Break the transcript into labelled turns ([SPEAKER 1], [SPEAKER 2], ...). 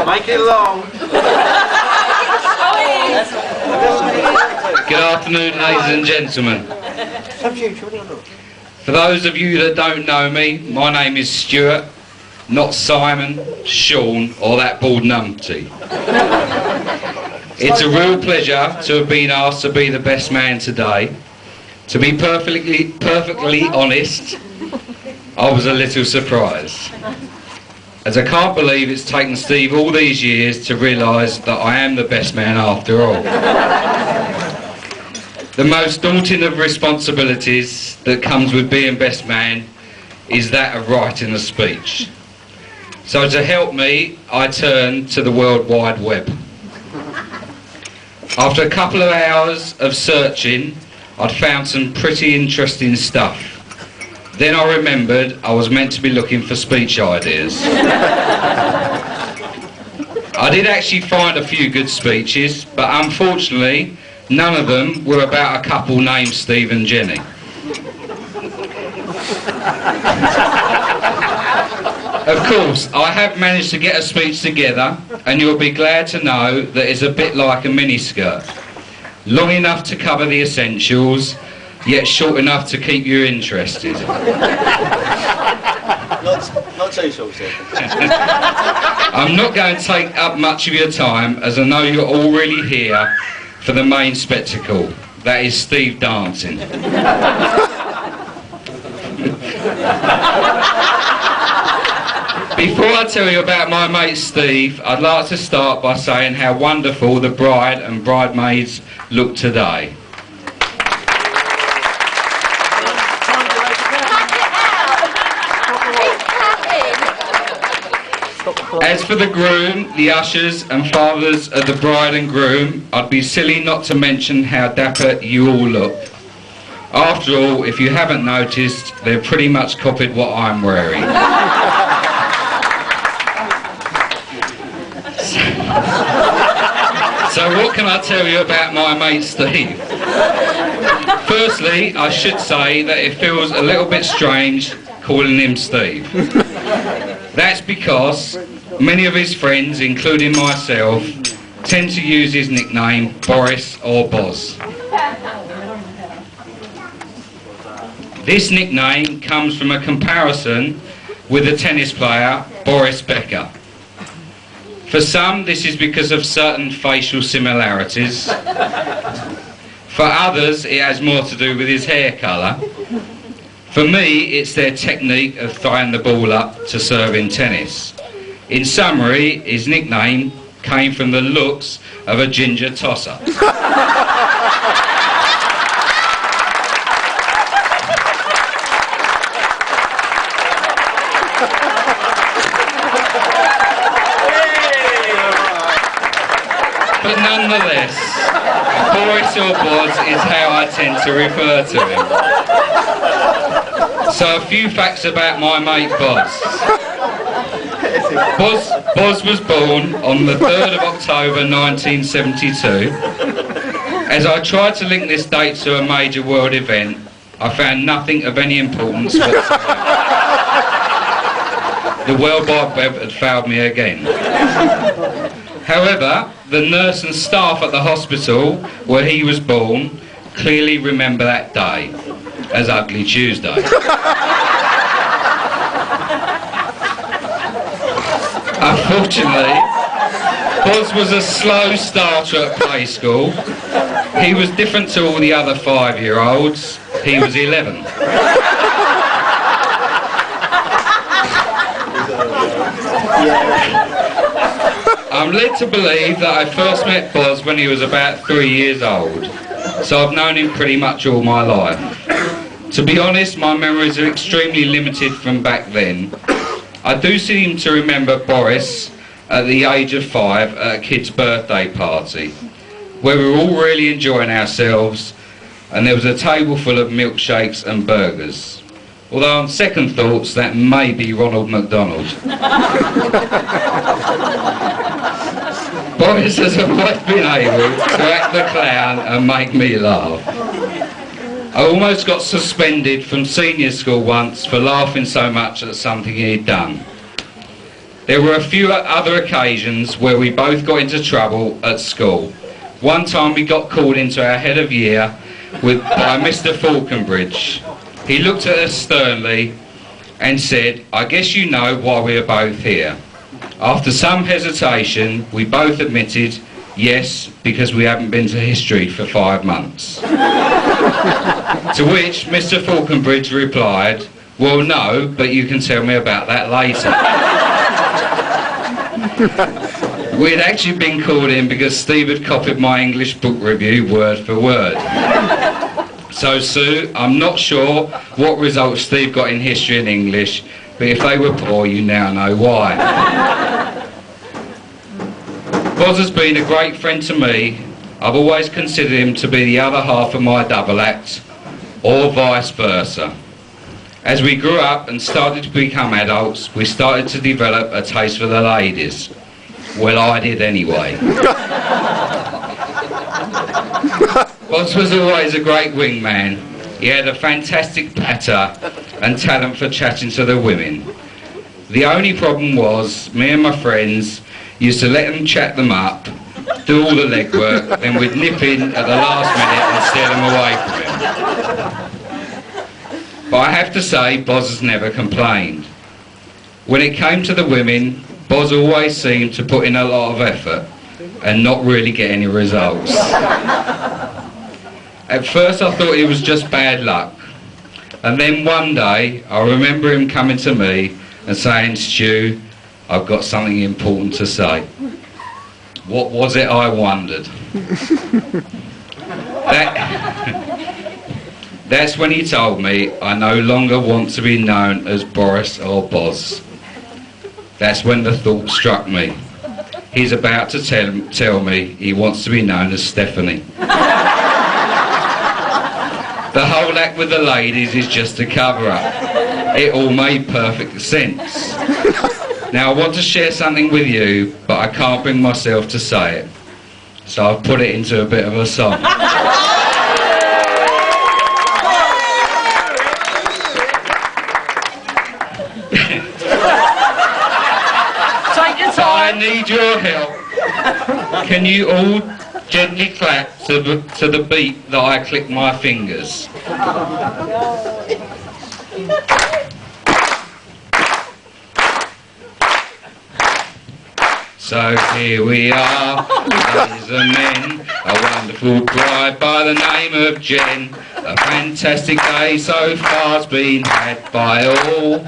[SPEAKER 1] Make it long.
[SPEAKER 2] Good afternoon, ladies and gentlemen. For those of you that don't know me, my name is Stuart, not Simon, Sean, or that bald numpty. It's a real pleasure to have been asked to be the best man today. To be perfectly honest, I was a little surprised, as I can't believe it's taken Steve all these years to realise that I am the best man after all. The most daunting of responsibilities that comes with being best man is that of writing a speech. So to help me, I turned to the World Wide Web. After a couple of hours of searching, I'd found some pretty interesting stuff. Then I remembered I was meant to be looking for speech ideas. I did actually find a few good speeches, but unfortunately, none of them were about a couple named Steve and Jenny. Of course, I have managed to get a speech together, and you'll be glad to know that it's a bit like a miniskirt. Long enough to cover the essentials, yet short enough to keep you interested.
[SPEAKER 1] Not too short, sir.
[SPEAKER 2] I'm not going to take up much of your time, as I know you're all really here for the main spectacle. That is Steve dancing. Before I tell you about my mate Steve, I'd like to start by saying how wonderful the bride and bridesmaids look today. As for the groom, the ushers and fathers of the bride and groom, I'd be silly not to mention how dapper you all look. After all, if you haven't noticed, they've pretty much copied what I'm wearing. So what can I tell you about my mate Steve? Firstly, I should say that it feels a little bit strange calling him Steve. That's because many of his friends, including myself, tend to use his nickname Boris or Boz. This nickname comes from a comparison with the tennis player Boris Becker. For some, this is because of certain facial similarities. For others, it has more to do with his hair colour. For me, it's their technique of throwing the ball up to serve in tennis. In summary, his nickname came from the looks of a ginger tosser. But nonetheless, Boris or Boz is how I tend to refer to him. So a few facts about my mate Boz. Boz was born on the 3rd of October 1972. As I tried to link this date to a major world event, I found nothing of any importance whatsoever. The World Wide Web had failed me again. However, the nurse and staff at the hospital where he was born clearly remember that day as Ugly Tuesday. Unfortunately, Boz was a slow starter at play school. He was different to all the other 5-year-olds. He was 11. I'm led to believe that I first met Boz when he was about 3 years old, so I've known him pretty much all my life. To be honest, my memories are extremely limited from back then. I do seem to remember Boris at the age of 5 at a kid's birthday party, where we were all really enjoying ourselves, and there was a table full of milkshakes and burgers. Although on second thoughts, that may be Ronald McDonald. Boris has always been able to act the clown and make me laugh. I almost got suspended from senior school once for laughing so much at something he'd done. There were a few other occasions where we both got into trouble at school. One time we got called into our head of year by Mr. Falconbridge. He looked at us sternly and said, "I guess you know why we are both here." After some hesitation, we both admitted, yes, because we haven't been to history for 5 months. To which Mr. Falconbridge replied, "Well, no, but you can tell me about that later." We'd actually been called in because Steve had copied my English book review word for word. So, Sue, I'm not sure what results Steve got in history and English, but if they were poor, you now know why. Boz has been a great friend to me. I've always considered him to be the other half of my double act, or vice versa. As we grew up and started to become adults, we started to develop a taste for the ladies. Well, I did anyway. Boz was always a great wingman. He had a fantastic patter and talent for chatting to the women. The only problem was, me and my friends used to let him chat them up, do all the legwork, then we'd nip in at the last minute and steal them away from him. But I have to say, Boz has never complained. When it came to the women, Boz always seemed to put in a lot of effort and not really get any results. At first I thought it was just bad luck, and then one day I remember him coming to me and saying, "Stu, I've got something important to say." What was it, I wondered. That's when he told me I no longer want to be known as Boris or Boz. That's when the thought struck me. He's about to tell me he wants to be known as Stephanie. The whole act with the ladies is just a cover-up. It all made perfect sense. Now I want to share something with you, but I can't bring myself to say it. So I've put it into a bit of a song. I need your help. Can you all gently clap to the beat that I click my fingers? So here we are, ladies and men, a wonderful bride by the name of Jen. A fantastic day so far's been had by all.